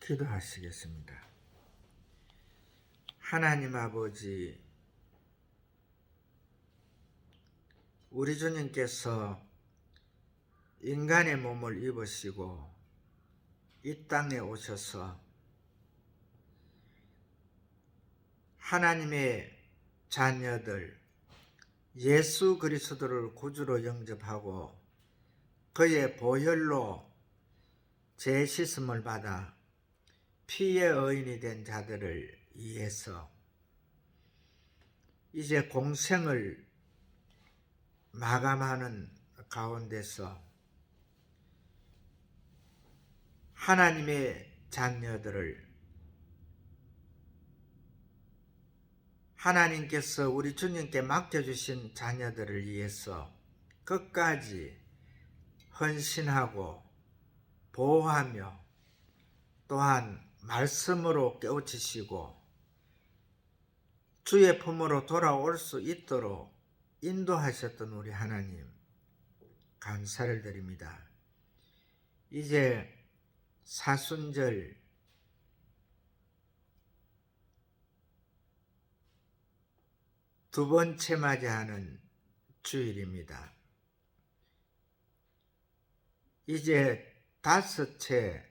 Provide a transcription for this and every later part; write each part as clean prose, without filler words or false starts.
기도하시겠습니다. 하나님 아버지, 우리 주님께서 인간의 몸을 입으시고 이 땅에 오셔서 하나님의 자녀들 예수 그리스도를 구주로 영접하고 그의 보혈로 죄 씻음을 받아 피의 의인이 된 자들을 위해서 이제 공생을 마감하는 가운데서 하나님의 자녀들을 하나님께서 우리 주님께 맡겨주신 자녀들을 위해서 끝까지 헌신하고 보호하며 또한 말씀으로 깨우치시고 주의 품으로 돌아올 수 있도록 인도하셨던 우리 하나님 감사를 드립니다. 이제 사순절 두 번째 맞이하는 주일입니다. 이제 다섯째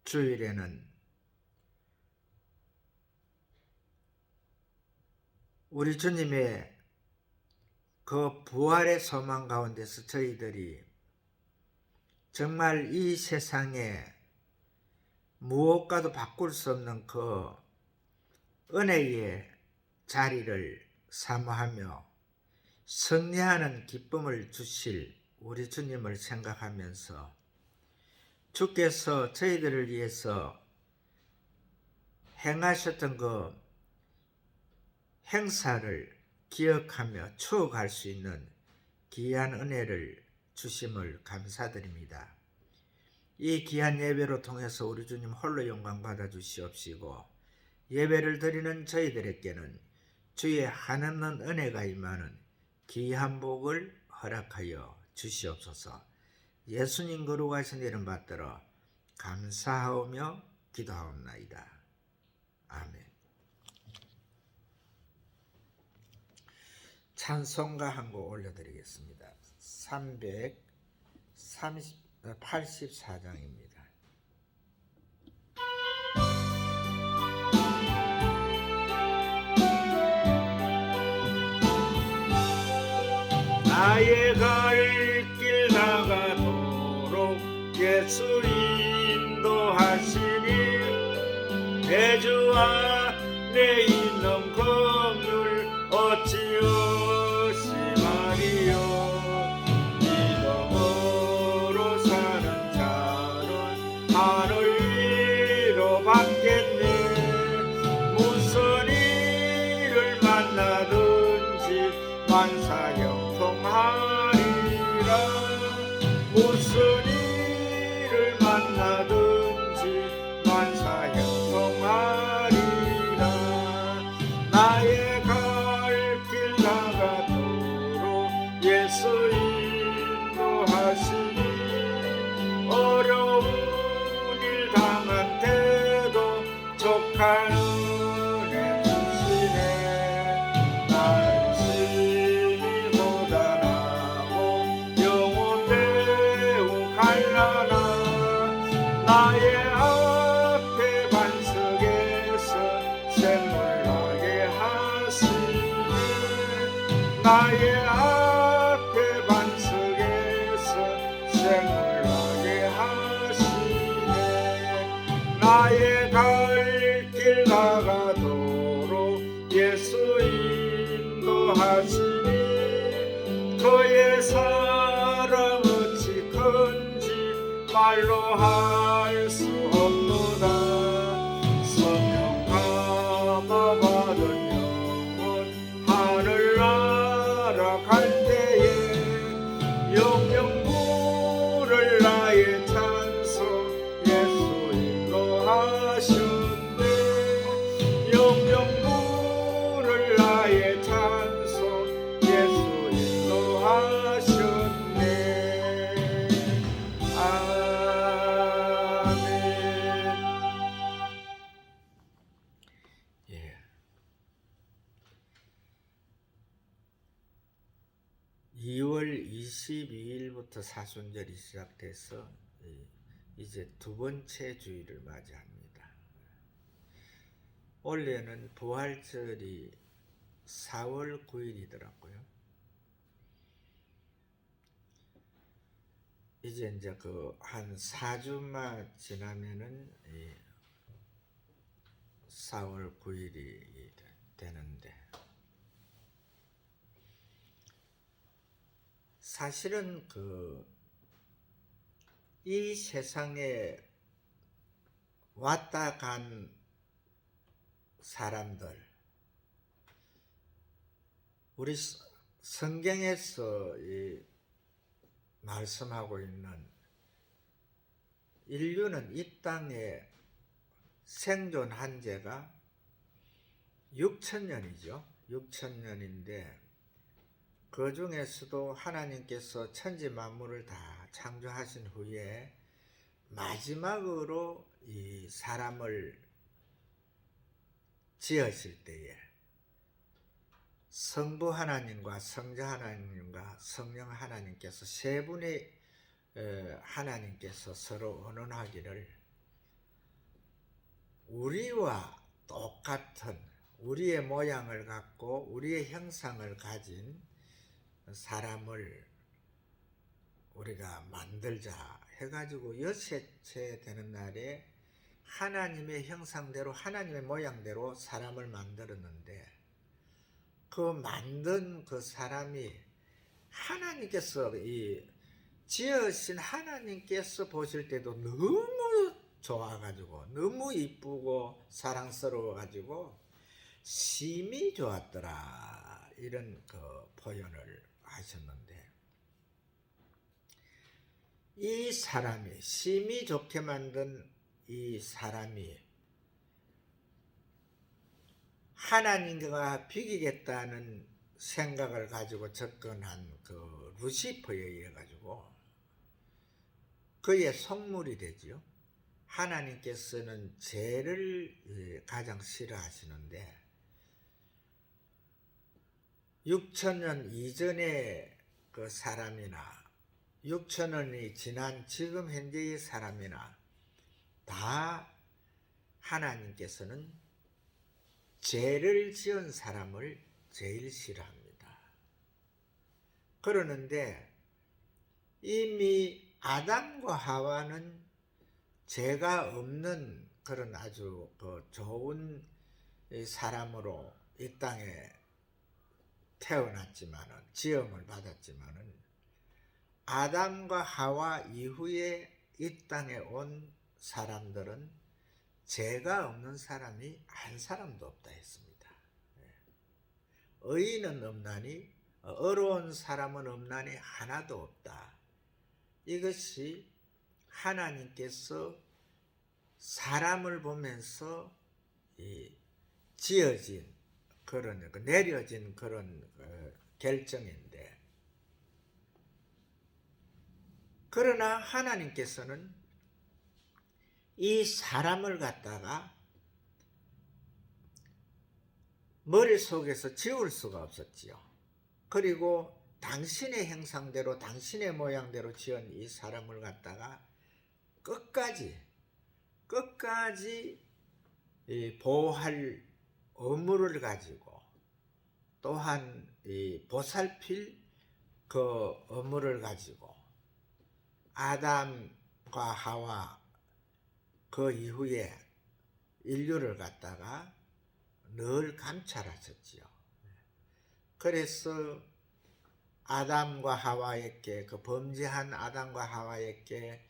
주일에는 우리 주님의 그 부활의 소망 가운데서 저희들이 정말 이 세상에 무엇과도 바꿀 수 없는 그 은혜의 자리를 사모하며 승리하는 기쁨을 주실 우리 주님을 생각하면서 주께서 저희들을 위해서 행하셨던 그 행사를 기억하며 추억할 수 있는 귀한 은혜를 주심을 감사드립니다. 이 귀한 예배로 통해서 우리 주님 홀로 영광 받아 주시옵시고 예배를 드리는 저희들에게는 주의 한없는 은혜가 임하는 귀한 복을 허락하여 주시옵소서. 예수님 거룩하신 이름 받들어 감사하오며 기도하옵나이다. 아멘. 찬송가 한 곡 올려드리겠습니다. 384장입니다. 나의 갈 길 나가도록 예수 인도하시니 내 주 안에 있는 긍휼 어찌없이 말이요 믿음으로 사는 자는 하늘 위로 받겠네. 무슨 일을 만나든지 만사형통하리라. 무슨 일을 만나든지 만사형통하리라. 나의 갈 길 나가도록 예수 인도하시니 어려운 일 당한 때도 족한 은혜 주시네. 나는 심히 고단하고 영혼 매우 갈라나 나의 앞에 반석에서 샘물나게 하시네. 나의 앞에 반석에서 샘물나게 하시네. 나의 갈 길 나가도록 예수 인도하시니 그의 사랑 어찌 큰지 말로 할 수 없도다. 성령 감화 받은 영혼 하늘 날아갈 때에 영영 부를 나의 찬송 예수 인도하셨네. 영영 부를 나의 찬송 예수 인도하셨네. 아멘. 오늘부터 사순절이 시작돼서 이제 두 번째 주일을 맞이합니다. 원래는 부활절이 4월 9일이더라고요. 이제 한 4주만 지나면은 4월 9일이 되는데, 사실은 이 세상에 왔다 간 사람들, 우리 성경에서 말씀하고 있는 인류는 이 땅에 생존한 지가 6,000년이죠. 6,000년인데 그 중에서도 하나님께서 천지 만물을 다 창조하신 후에 마지막으로 이 사람을 지으실 때에 성부 하나님과 성자 하나님과 성령 하나님께서 세 분의 하나님께서 서로 언언하기를 우리와 똑같은 우리의 모양을 갖고 우리의 형상을 가진 사람을 우리가 만들자 해가지고 여섯째 되는 날에 하나님의 형상대로 하나님의 모양대로 사람을 만들었는데, 그 만든 그 사람이 하나님께서 지으신 하나님께서 보실 때도 너무 좋아가지고 너무 이쁘고 사랑스러워가지고 심히 좋았더라, 이런 표현을 하셨는데, 이 사람이 심히 좋게 만든 이 사람이 하나님과 비기겠다는 생각을 가지고 접근한 루시퍼에 의해 가지고 그의 속물이 되지요. 하나님께서는 죄를 가장 싫어하시는데 6,000년 이전의 그 사람이나 6,000년이 지난 지금 현재의 사람이나 다 하나님께서는 죄를 지은 사람을 제일 싫어합니다. 그러는데 이미 아담과 하와는 죄가 없는 그런 아주 좋은 사람으로 이 땅에 태어났지만은, 지음을 받았지만은, 아담과 하와 이후에 이 땅에 온 사람들은 죄가 없는 사람이 한 사람도 없다 했습니다. 의인은 없나니 어려운 사람은 없나니 하나도 없다. 이것이 하나님께서 사람을 보면서 지어진 그런 내려진 그런 결정인데, 그러나 하나님께서는 이 사람을 갖다가 머릿속에서 지울 수가 없었지요. 그리고 당신의 형상대로 당신의 모양대로 지은 이 사람을 갖다가 끝까지 보호할 의무를 가지고, 또한 보살필 그 의무를 가지고 아담과 하와 그 이후에 인류를 갖다가 늘 감찰하셨지요. 그래서 아담과 하와에게, 그 범죄한 아담과 하와에게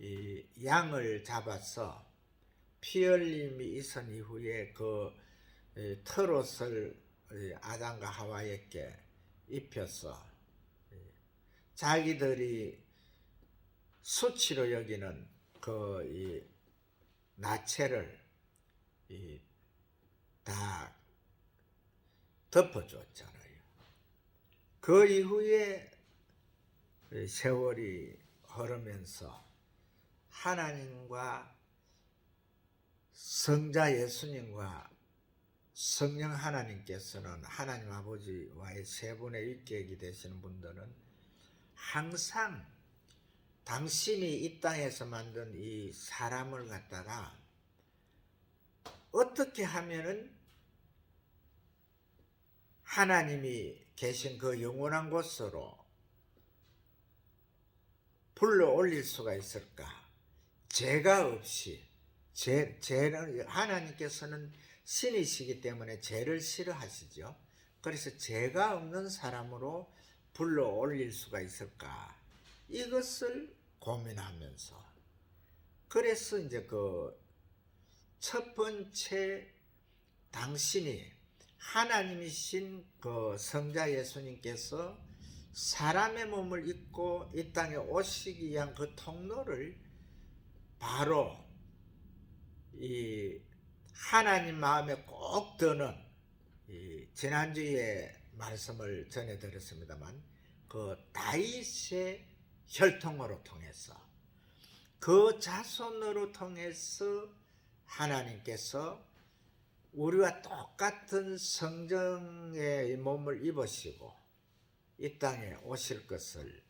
이 양을 잡아서 피 흘림이 있은 이후에 그 털옷을 아담과 하와에게 입혀서 자기들이 수치로 여기는 그 나체를 다 덮어줬잖아요. 그 이후에 세월이 흐르면서 하나님과 성자 예수님과 성령 하나님께서는, 하나님 아버지와의 세 분의 일격이 되시는 분들은 항상 당신이 이 땅에서 만든 이 사람을 갖다가 어떻게 하면은 하나님이 계신 그 영원한 곳으로 불러 올릴 수가 있을까? 죄가 없이, 죄는 하나님께서는 신이시기 때문에 죄를 싫어하시죠. 그래서 죄가 없는 사람으로 불러 올릴 수가 있을까? 이것을 고민하면서, 그래서 이제 그 첫 번째, 당신이 하나님이신 그 성자 예수님께서 사람의 몸을 입고 이 땅에 오시기 위한 그 통로를 바로 이 하나님 마음에 꼭 드는, 이 지난주에 말씀을 전해드렸습니다만, 그 다윗의 혈통으로 통해서, 그 자손으로 통해서 하나님께서 우리와 똑같은 성정의 몸을 입으시고 이 땅에 오실 것을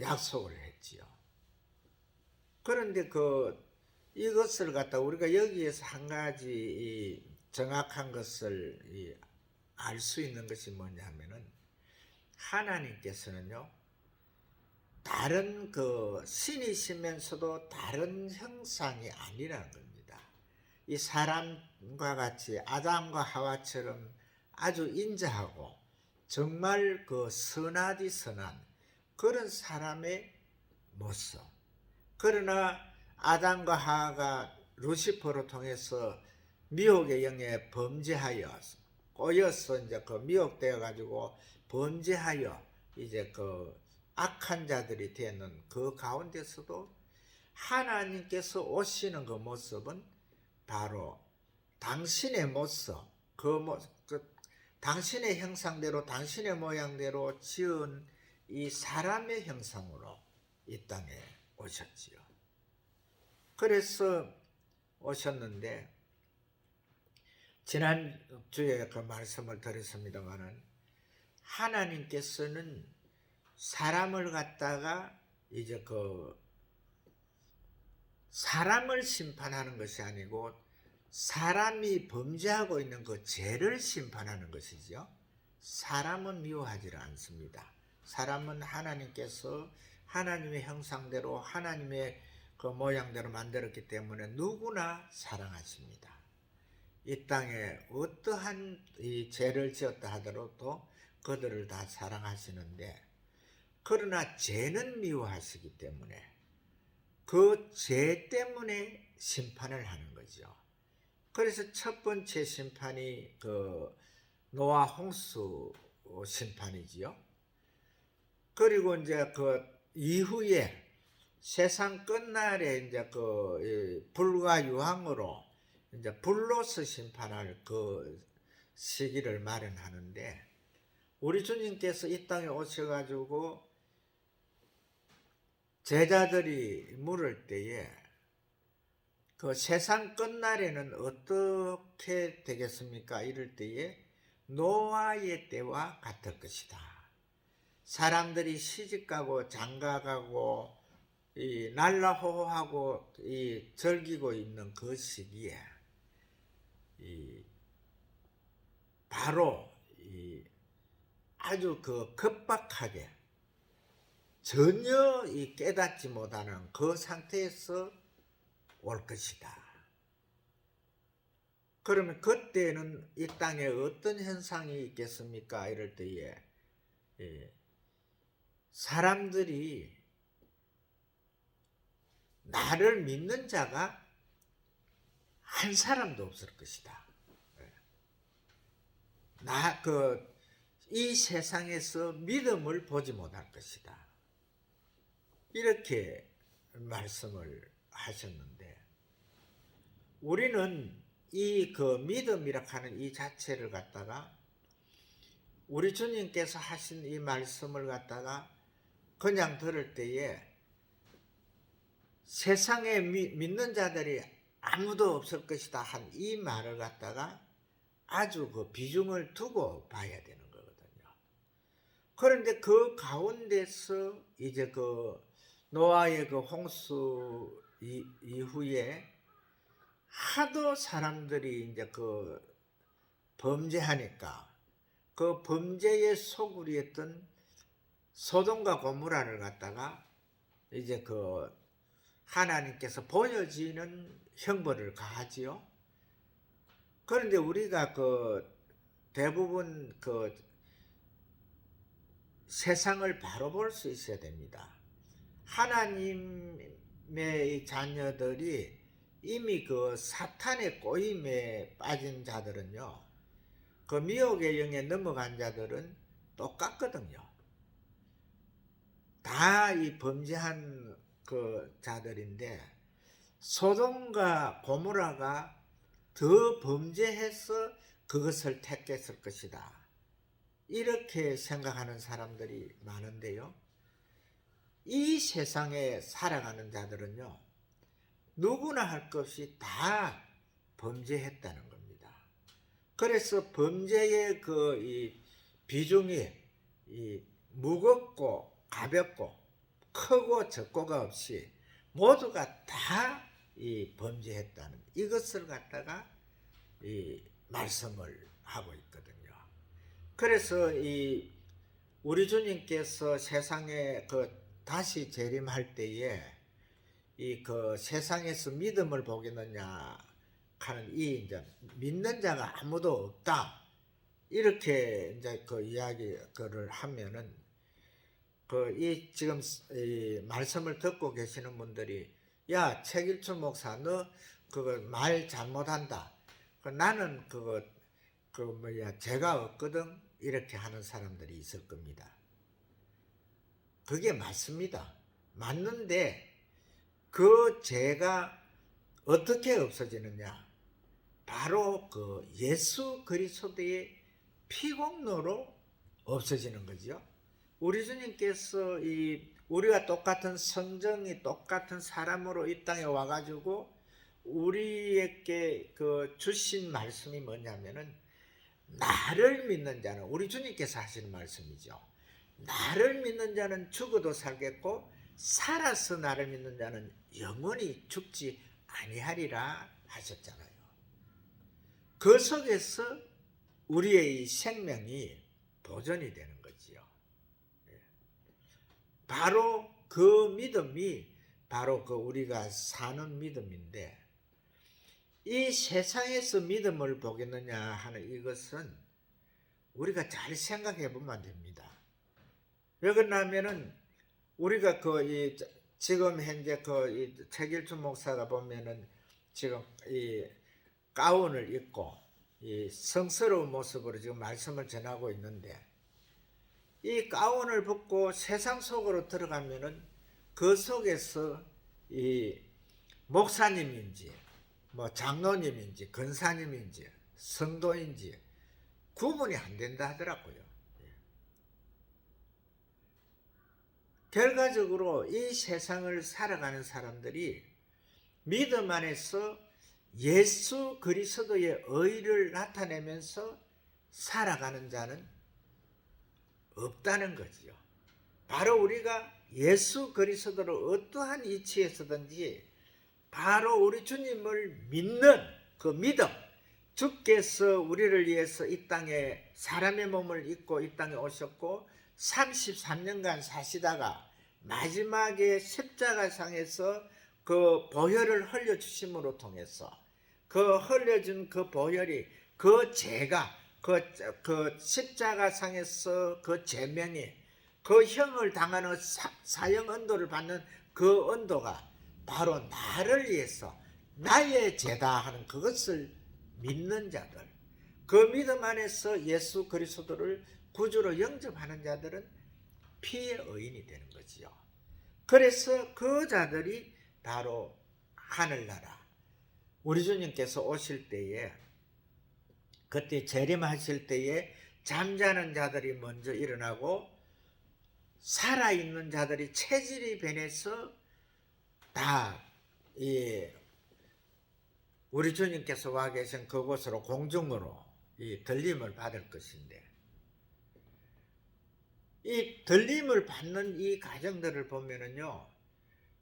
약속을 했지요. 그런데 이것을 갖다 우리가 여기에서 한 가지 정확한 것을 알 수 있는 것이 뭐냐 하면은, 하나님께서는요, 다른 신이시면서도 다른 형상이 아니라는 겁니다. 이 사람과 같이 아담과 하와처럼 아주 인자하고 정말 선하디 선한 그런 사람의 모습. 그러나 아담과 하와가 루시퍼로 통해서 미혹의 영에 범죄하여 꼬여서 이제 미혹되어 가지고 범죄하여 이제 악한 자들이 되는 그 가운데서도 하나님께서 오시는 그 모습은 바로 당신의 모습, 당신의 형상대로, 당신의 모양대로 지은 이 사람의 형상으로 이 땅에 오셨지요. 그래서 오셨는데, 지난주에 그 말씀을 드렸습니다마는, 하나님께서는 사람을 갖다가 이제 사람을 심판하는 것이 아니고 사람이 범죄하고 있는 그 죄를 심판하는 것이죠. 사람은 미워하지 않습니다. 사람은 하나님께서 하나님의 형상대로 하나님의 그 모양대로 만들었기 때문에 누구나 사랑하십니다. 이 땅에 어떠한 이 죄를 지었다 하더라도 그들을 다 사랑하시는데, 그러나 죄는 미워하시기 때문에 그 죄 때문에 심판을 하는 거죠. 그래서 첫 번째 심판이 노아 홍수 심판이지요. 그리고 이제 이후에 세상 끝날에 이제 불과 유황으로 이제 불로서 심판할 그 시기를 마련하는데, 우리 주님께서 이 땅에 오셔가지고 제자들이 물을 때에 세상 끝날에는 어떻게 되겠습니까? 이럴 때에 노아의 때와 같을 것이다. 사람들이 시집가고 장가가고 날라호호하고 즐기고 있는 그 시기에 바로 아주 급박하게 전혀 깨닫지 못하는 그 상태에서 올 것이다. 그러면 그때는 이 땅에 어떤 현상이 있겠습니까? 이럴 때에 사람들이 나를 믿는 자가 한 사람도 없을 것이다. 이 세상에서 믿음을 보지 못할 것이다. 이렇게 말씀을 하셨는데, 우리는 이 믿음이라 하는 이 자체를 갖다가 우리 주님께서 하신 이 말씀을 갖다가 그냥 들을 때에 세상에 믿는 자들이 아무도 없을 것이다 한 이 말을 갖다가 아주 비중을 두고 봐야 되는 거거든요. 그런데 그 가운데서 이제 그 노아의 그 홍수 이후에 하도 사람들이 이제 그 범죄하니까 그 범죄의 소굴이었던 소돔과 고모라를 갖다가 이제 그 하나님께서 보여지는 형벌을 가하지요. 그런데 우리가 그 대부분 그 세상을 바로 볼 수 있어야 됩니다. 하나님의 자녀들이 이미 그 사탄의 꼬임에 빠진 자들은요, 그 미혹의 영에 넘어간 자들은 똑같거든요. 다 이 범죄한 그 자들인데, 소돔과 고모라가 더 범죄해서 그것을 택했을 것이다, 이렇게 생각하는 사람들이 많은데요, 이 세상에 살아가는 자들은요, 누구나 할 것 없이 다 범죄했다는 겁니다. 그래서 범죄의 그 이 비중이 이 무겁고 가볍고 크고 적고가 없이 모두가 다 이 범죄했다는 이것을 갖다가 이 말씀을 하고 있거든요. 그래서 이 우리 주님께서 세상에 그 다시 재림할 때에 이 그 세상에서 믿음을 보겠느냐 하는 이 이제 믿는 자가 아무도 없다, 이렇게 이제 그 이야기를 하면은 그 이 지금 이 말씀을 듣고 계시는 분들이, 야 최길춘 목사 너 그거 말 잘못한다, 나는 그거 그 뭐야 죄가 없거든, 이렇게 하는 사람들이 있을 겁니다. 그게 맞습니다. 맞는데 그 죄가 어떻게 없어지느냐? 바로 그 예수 그리스도의 피공로로 없어지는 거죠. 우리 주님께서 이 우리가 똑같은 성정이 똑같은 사람으로 이 땅에 와가지고 우리에게 그 주신 말씀이 뭐냐면은, 나를 믿는 자는, 우리 주님께서 하시는 말씀이죠. 나를 믿는 자는 죽어도 살겠고 살아서 나를 믿는 자는 영원히 죽지 아니하리라 하셨잖아요. 그 속에서 우리의 이 생명이 보존이 되는 거지요. 바로 그 믿음이 바로 그 우리가 사는 믿음인데, 이 세상에서 믿음을 보겠느냐 하는 이것은 우리가 잘 생각해 보면 됩니다. 왜 그러냐면은 우리가 그 지금 현재 그 최길춘 목사가 보면은 지금 이 가운을 입고 이 성스러운 모습으로 지금 말씀을 전하고 있는데, 이 가운을 벗고 세상 속으로 들어가면은 그 속에서 이 목사님인지 뭐 장로님인지 권사님인지 성도인지 구분이 안 된다 하더라고요. 결과적으로 이 세상을 살아가는 사람들이 믿음 안에서 예수 그리스도의 의를 나타내면서 살아가는 자는 없다는 거지요. 바로 우리가 예수 그리스도를 어떠한 이치에서든지 바로 우리 주님을 믿는 그 믿음, 주께서 우리를 위해서 이 땅에 사람의 몸을 입고 이 땅에 오셨고 33년간 사시다가 마지막에 십자가상에서 그 보혈을 흘려주심으로 통해서 그 흘려준 그 보혈이 그 죄가 그 십자가상에서 그 죄명이 그 형을 당하는 사형 언도를 받는 그 언도가 바로 나를 위해서 나의 죄다 하는 그것을 믿는 자들, 그 믿음 안에서 예수 그리스도를 구주로 영접하는 자들은 피의 의인이 되는 거지요. 그래서 그 자들이 바로 하늘나라, 우리 주님께서 오실 때에 그때 재림하실 때에 잠자는 자들이 먼저 일어나고 살아있는 자들이 체질이 변해서 다 우리 주님께서 와 계신 그곳으로 공중으로 이 들림을 받을 것인데, 이 들림을 받는 이 가정들을 보면은요,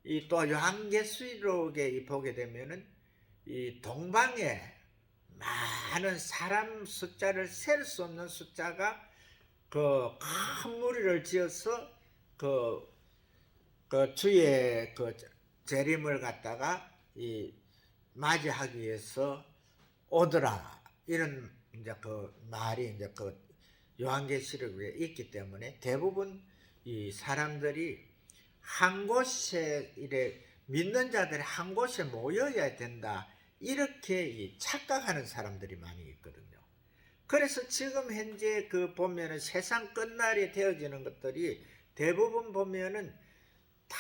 이 또 요한계시록에 보게 되면은 이 동방에 많은 사람 숫자를 셀 수 없는 숫자가 그 큰 무리를 지어서 그 주의 그 재림을 갖다가 이 맞이하기 위해서 오더라, 이런 이제 그 말이 이제 그 요한계시록에 있기 때문에 대부분 이 사람들이 한 곳에 이래 믿는 자들이 한 곳에 모여야 된다, 이렇게 착각하는 사람들이 많이 있거든요. 그래서 지금 현재 그 보면은 세상 끝날이 되어지는 것들이 대부분 보면은 다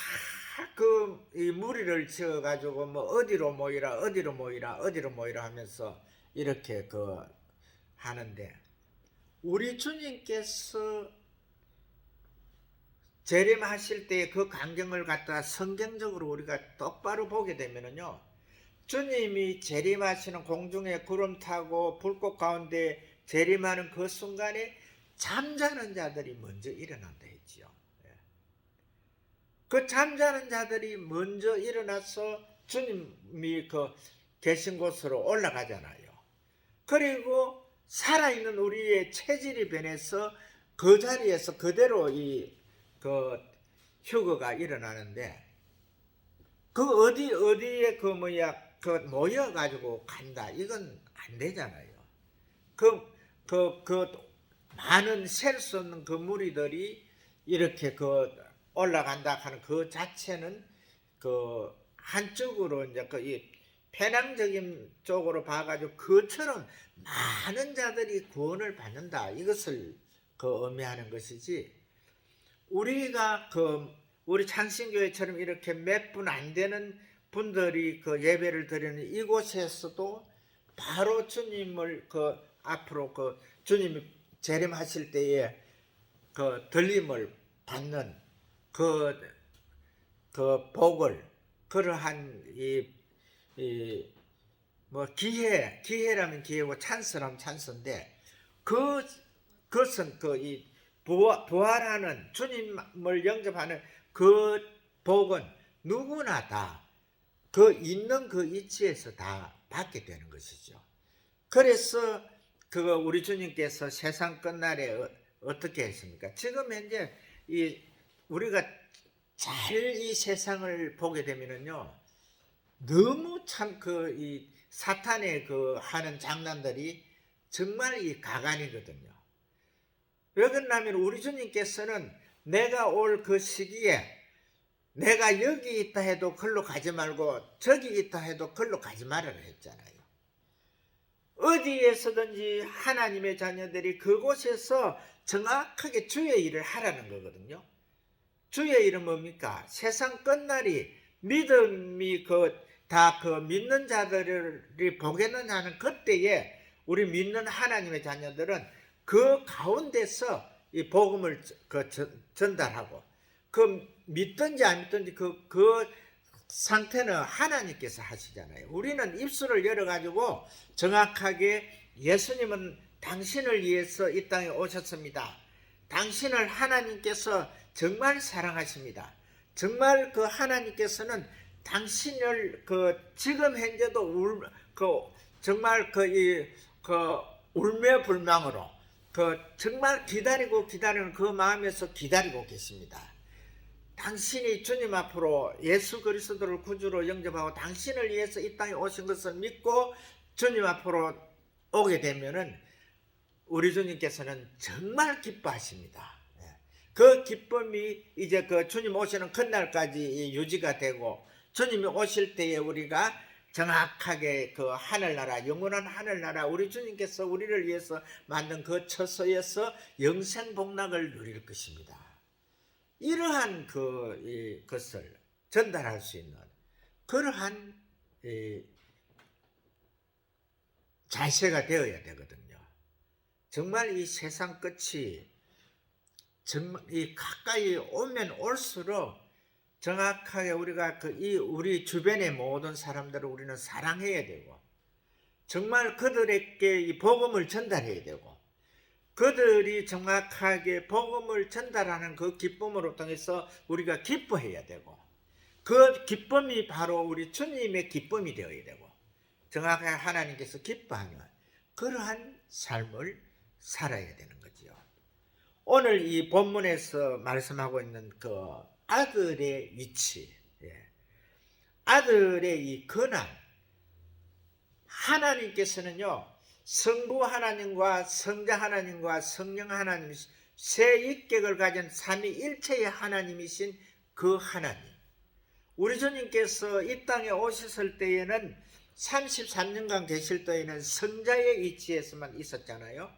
그 이 무리를 지어 가지고 뭐 어디로 모이라 어디로 모이라 어디로 모이라 하면서 이렇게 그 하는데, 우리 주님께서 재림하실 때 그 광경을 갖다 성경적으로 우리가 똑바로 보게 되면은요, 주님이 재림하시는 공중에 구름 타고 불꽃 가운데 재림하는 그 순간에 잠자는 자들이 먼저 일어난다 했지요. 그 잠자는 자들이 먼저 일어나서 주님이 그 계신 곳으로 올라가잖아요. 그리고 살아있는 우리의 체질이 변해서 그 자리에서 그대로 그 휴거가 일어나는데, 그 어디에 그 모여가지고 간다, 이건 안 되잖아요. 그 많은 셀 수 없는 그 무리들이 이렇게 올라간다 하는 그 자체는 그 한쪽으로 이제 이 편향적인 쪽으로 봐가지고 그처럼 많은 자들이 구원을 받는다, 이것을 의미하는 것이지, 우리가 우리 창신교회처럼 이렇게 몇 분 안 되는 분들이 예배를 드리는 이곳에서도 바로 주님을 앞으로 주님이 재림하실 때에 들림을 받는 복을, 그러한 뭐 기회라면 기회고 찬스라면 찬스인데, 그것은 부활하는 주님을 영접하는 그 복은 누구나 다 있는 그 위치에서 다 받게 되는 것이죠. 그래서 우리 주님께서 세상 끝날에 어떻게 했습니까? 지금 현재 우리가 잘 이 세상을 보게 되면은요, 너무 참 이 사탄의 하는 장난들이 정말 가관이거든요. 왜 그러냐면 우리 주님께서는 내가 올 그 시기에 내가 여기 있다 해도 걸로 가지 말고 저기 있다 해도 걸로 가지 말아라 했잖아요. 어디에서든지 하나님의 자녀들이 그곳에서 정확하게 주의 일을 하라는 거거든요. 주의 일은 뭡니까? 세상 끝날이 믿음이 다 믿는 자들이 보겠느냐는 그때에 우리 믿는 하나님의 자녀들은 그 가운데서 이 복음을 전달하고, 믿든지 안 믿든지 그 상태는 하나님께서 하시잖아요. 우리는 입술을 열어가지고 정확하게 예수님은 당신을 위해서 이 땅에 오셨습니다. 당신을 하나님께서 정말 사랑하십니다. 정말 하나님께서는 당신을 지금 현재도 정말 울며불망으로 정말 기다리는 그 마음에서 기다리고 계십니다. 당신이 주님 앞으로 예수 그리스도를 구주로 영접하고 당신을 위해서 이 땅에 오신 것을 믿고 주님 앞으로 오게 되면은 우리 주님께서는 정말 기뻐하십니다. 그 기쁨이 이제 주님 오시는 그날까지 유지가 되고, 주님이 오실 때에 우리가 정확하게 하늘나라, 영원한 하늘나라, 우리 주님께서 우리를 위해서 만든 그 처소에서 영생 복락을 누릴 것입니다. 이러한 것을 전달할 수 있는 그러한 자세가 되어야 되거든요. 정말 이 세상 끝이 정말 가까이 오면 올수록 정확하게 우리가 우리 주변의 모든 사람들을 우리는 사랑해야 되고, 정말 그들에게 이 복음을 전달해야 되고, 그들이 정확하게 복음을 전달하는 그 기쁨으로 통해서 우리가 기뻐해야 되고, 그 기쁨이 바로 우리 주님의 기쁨이 되어야 되고, 정확하게 하나님께서 기뻐하는 그러한 삶을 살아야 되는 거지요. 오늘 이 본문에서 말씀하고 있는 그 아들의 위치, 아들의 이 권한, 하나님께서는요, 성부 하나님과 성자 하나님과 성령 하나님, 세 인격을 가진 삼위일체의 하나님이신 그 하나님, 우리 주님께서 이 땅에 오셨을 때에는 33년간 계실 때에는 성자의 위치에서만 있었잖아요.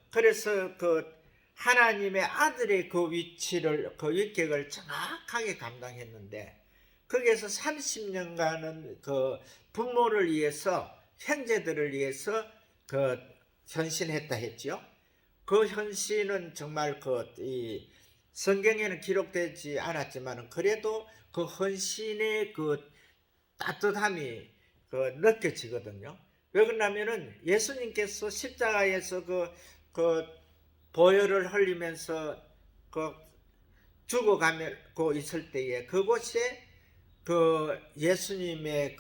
그래서 그 하나님의 아들의 그 위치를, 그 인격을 정확하게 감당했는데, 거기에서 30년간은 그 부모를 위해서, 형제들을 위해서 그 헌신했다 했지요. 그 헌신은 정말 이 성경에는 기록되지 않았지만 그래도 그 헌신의 그 따뜻함이 느껴지거든요. 왜 그러냐면은 예수님께서 십자가에서 그 보혈을 흘리면서 죽어가고 있을 때에 그곳에 그 예수님의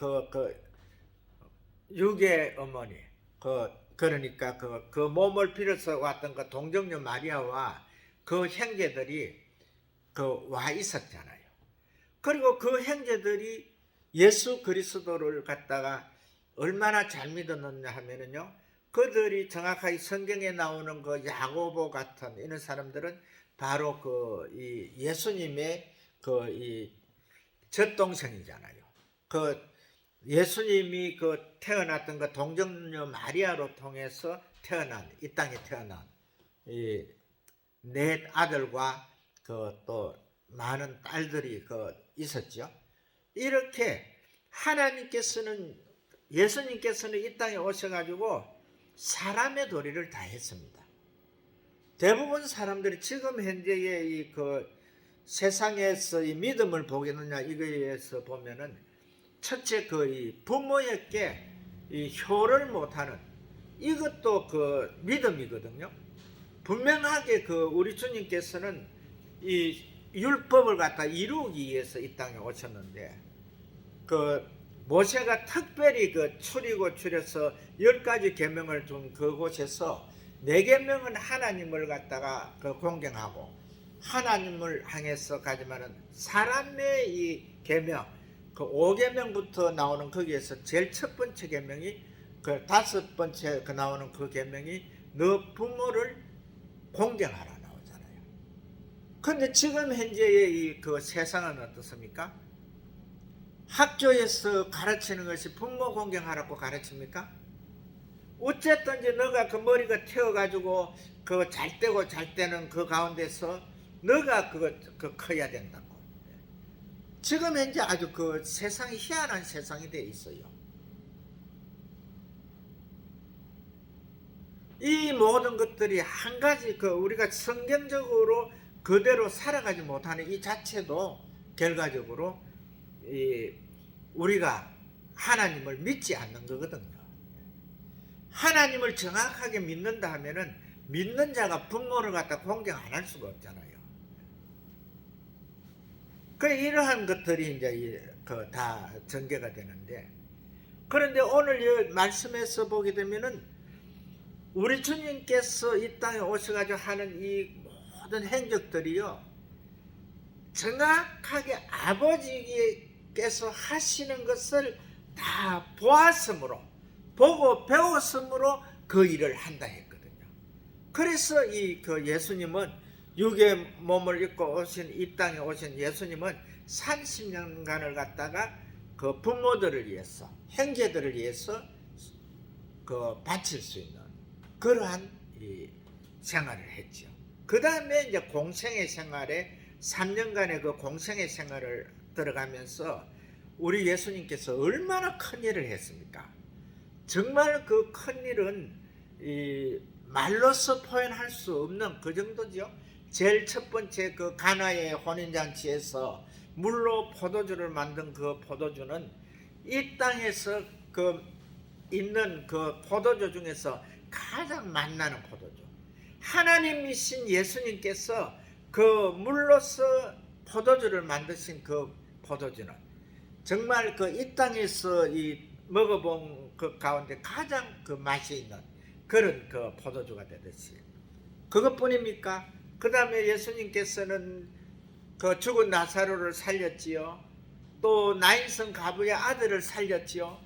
육의 어머니, 그러니까 그 몸을 빌어서 왔던 그 동정녀 마리아와 그 형제들이 와 있었잖아요. 그리고 그 형제들이 예수 그리스도를 갖다가 얼마나 잘 믿었느냐 하면은요, 그들이 정확하게 성경에 나오는 그 야고보 같은 이런 사람들은 바로 이 예수님의 이 젖동생이잖아요. 예수님이 태어났던 그 동정녀 마리아로 통해서 이 땅에 태어난 이 넷 아들과 또 많은 딸들이 있었죠. 이렇게 예수님께서는 이 땅에 오셔가지고 사람의 도리를 다 했습니다. 대부분 사람들이 지금 현재의 세상에서 이 믿음을 보겠느냐 이거에서 보면은 첫째 이 부모에게 이 효를 못하는 이것도 믿음이거든요. 분명하게 우리 주님께서는 이 율법을 갖다 이루기 위해서 이 땅에 오셨는데, 모세가 특별히 줄여서 10가지 계명을 준 그곳에서 4계명은 하나님을 갖다가 공경하고, 하나님을 향해서 가지만은 사람의 이 계명, 5계명부터 나오는 거기에서 제일 첫 번째 계명이 5번째 나오는 그 계명이 너 부모를 공경하라 나오잖아요. 근데 지금 현재의 세상은 어떻습니까? 학교에서 가르치는 것이 부모 공경하라고 가르칩니까? 어쨌든지 너가 머리가 튀어가지고 잘 때고 잘 때는 그 가운데서 너가 커야 된다고. 지금 현재 아주 세상이 희한한 세상이 되어 있어요. 이 모든 것들이 한 가지 우리가 성경적으로 그대로 살아가지 못하는 이 자체도 결과적으로 우리가 하나님을 믿지 않는 거거든요. 하나님을 정확하게 믿는다 하면은 믿는 자가 부모를 갖다 공경 안 할 수가 없잖아요. 이러한 것들이 이제 다 전개가 되는데, 그런데 오늘 이 말씀에서 보게 되면은 우리 주님께서 이 땅에 오셔가지고 하는 이 모든 행적들이요, 정확하게 아버지께서 하시는 것을 다 보고 배웠으므로 그 일을 한다 했거든요. 그래서 예수님은 육의 몸을 입고 이 땅에 오신 예수님은 30년간을 갖다가 부모들을 위해서, 형제들을 위해서 바칠 수 있는 그러한 생활을 했죠. 그 다음에 이제 공생의 생활에 3년간의 공생의 생활을 들어가면서 우리 예수님께서 얼마나 큰 일을 했습니까? 정말 큰 일은 말로서 표현할 수 없는 그 정도죠. 제일 첫 번째 가나의 혼인잔치에서 물로 포도주를 만든 그 포도주는 이 땅에서 있는 포도주 중에서 가장 맛나는 포도주, 하나님이신 예수님께서 그 물로서 포도주를 만드신 그 포도주는 정말 그 이 땅에서 이 먹어본 그 가운데 가장 그 맛이 있는 그런 그 포도주가 되듯이 그것뿐입니까? 그 다음에 예수님께서는 그 죽은 나사로를 살렸지요. 또 나인성 가부의 아들을 살렸지요.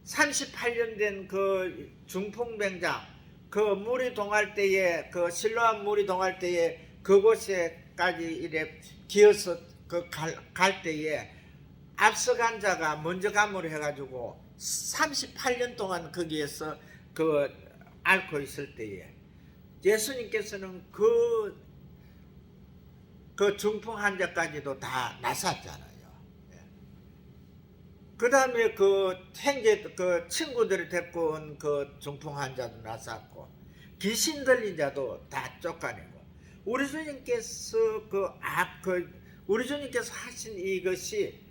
38년 된 그 중풍병자, 그 물이 동할 때에, 그 실로암 물이 동할 때에 그곳에까지 이래 기어서 그 갈 때에 앞서간 자가 먼저 감으로 해가지고 38년 동안 거기에서 그 앓고 있을 때에 예수님께서는 그 중풍 환자까지도 다 나섰잖아요. 그 다음에 그 형제 그 친구들이 데리고 온 그 중풍 환자도 나섰고 귀신 들린 자도 다 쫓아내고 우리 주님께서 우리 주님께서 하신 이것이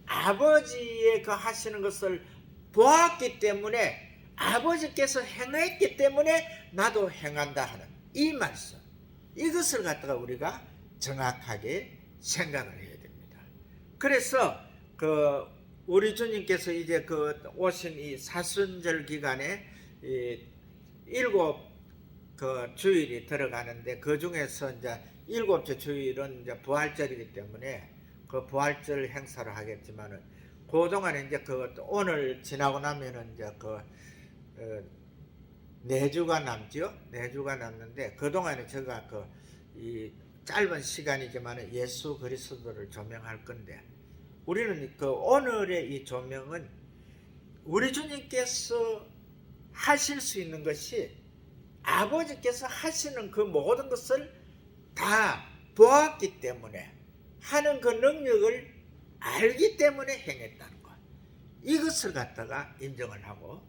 아버지의 그 하시는 것을 보았기 때문에 아버지께서 행했기 때문에 나도 행한다 하는 이 말씀, 이것을 갖다가 우리가 정확하게 생각을 해야 됩니다. 그래서 그 우리 주님께서 이제 그 오신 이 사순절 기간에 일곱 그 주일이 들어가는데 그 중에서 이제 일곱째 주일은 이제 부활절이기 때문에 그 부활절 행사를 하겠지만은 그 동안에 이제 그 오늘 지나고 나면은 이제 그 4주가 남지요. 4주가 남는데 그 동안에 제가 그 이 짧은 시간이지만 예수 그리스도를 조명할 건데 우리는 그 오늘의 이 조명은 우리 주님께서 하실 수 있는 것이 아버지께서 하시는 그 모든 것을 다 보았기 때문에 하는 그 능력을 알기 때문에 행했다는 것. 이것을 갖다가 인정을 하고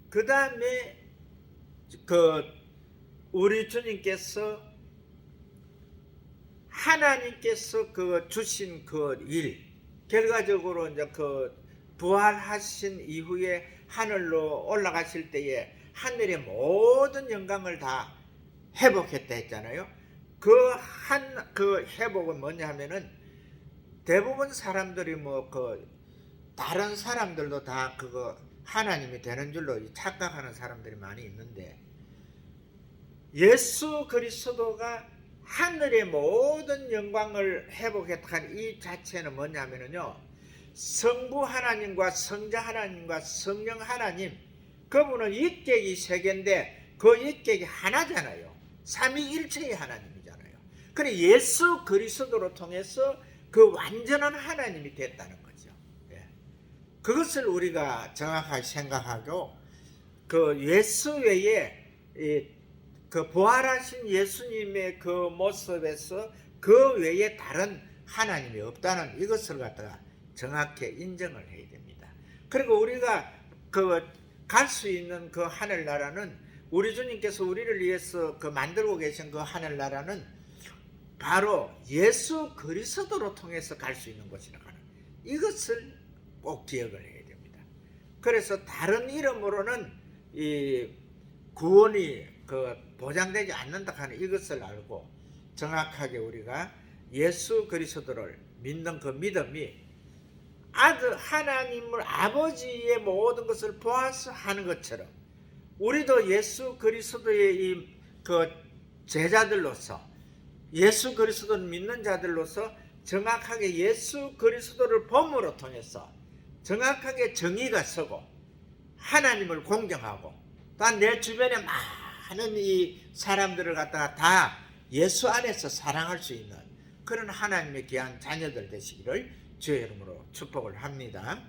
그 다음에 그 우리 주님께서 하나님께서 그 주신 그 일 결과적으로 이제 그 부활하신 이후에 하늘로 올라가실 때에 하늘의 모든 영광을 다 회복했다 했잖아요. 그 회복은 뭐냐 하면은 대부분 사람들이 뭐 그 다른 사람들도 다 그거 하나님이 되는 줄로 착각하는 사람들이 많이 있는데 예수 그리스도가 하늘의 모든 영광을 회복했다는 이 자체는 뭐냐면요, 성부 하나님과 성자 하나님과 성령 하나님, 그분은 일격이 세 개인데 그 일격이 하나잖아요. 삼위일체의 하나님이잖아요. 그래 예수 그리스도로 통해서 그 완전한 하나님이 됐다는 거죠. 그것을 우리가 정확하게 생각하고 그 예수 외에 그 부활하신 예수님의 그 모습에서 그 외에 다른 하나님이 없다는 이것을 갖다가 정확히 인정을 해야 됩니다. 그리고 우리가 그 갈 수 있는 그 하늘나라는 우리 주님께서 우리를 위해서 그 만들고 계신 그 하늘나라는 바로 예수 그리스도로 통해서 갈 수 있는 곳이라고 하는 이것을 꼭 기억을 해야 됩니다. 그래서 다른 이름으로는 이 구원이 그 보장되지 않는다 하는 이것을 알고 정확하게 우리가 예수 그리스도를 믿는 그 믿음이 아들 하나님을 아버지의 모든 것을 보아서 하는 것처럼 우리도 예수 그리스도의 이 그 제자들로서 예수 그리스도를 믿는 자들로서 정확하게 예수 그리스도를 봄으로 통해서 정확하게 정의가 서고 하나님을 공경하고 또한 내 주변에 많은 이 사람들을 갖다가 다 예수 안에서 사랑할 수 있는 그런 하나님의 귀한 자녀들 되시기를 주의 이름으로 축복을 합니다.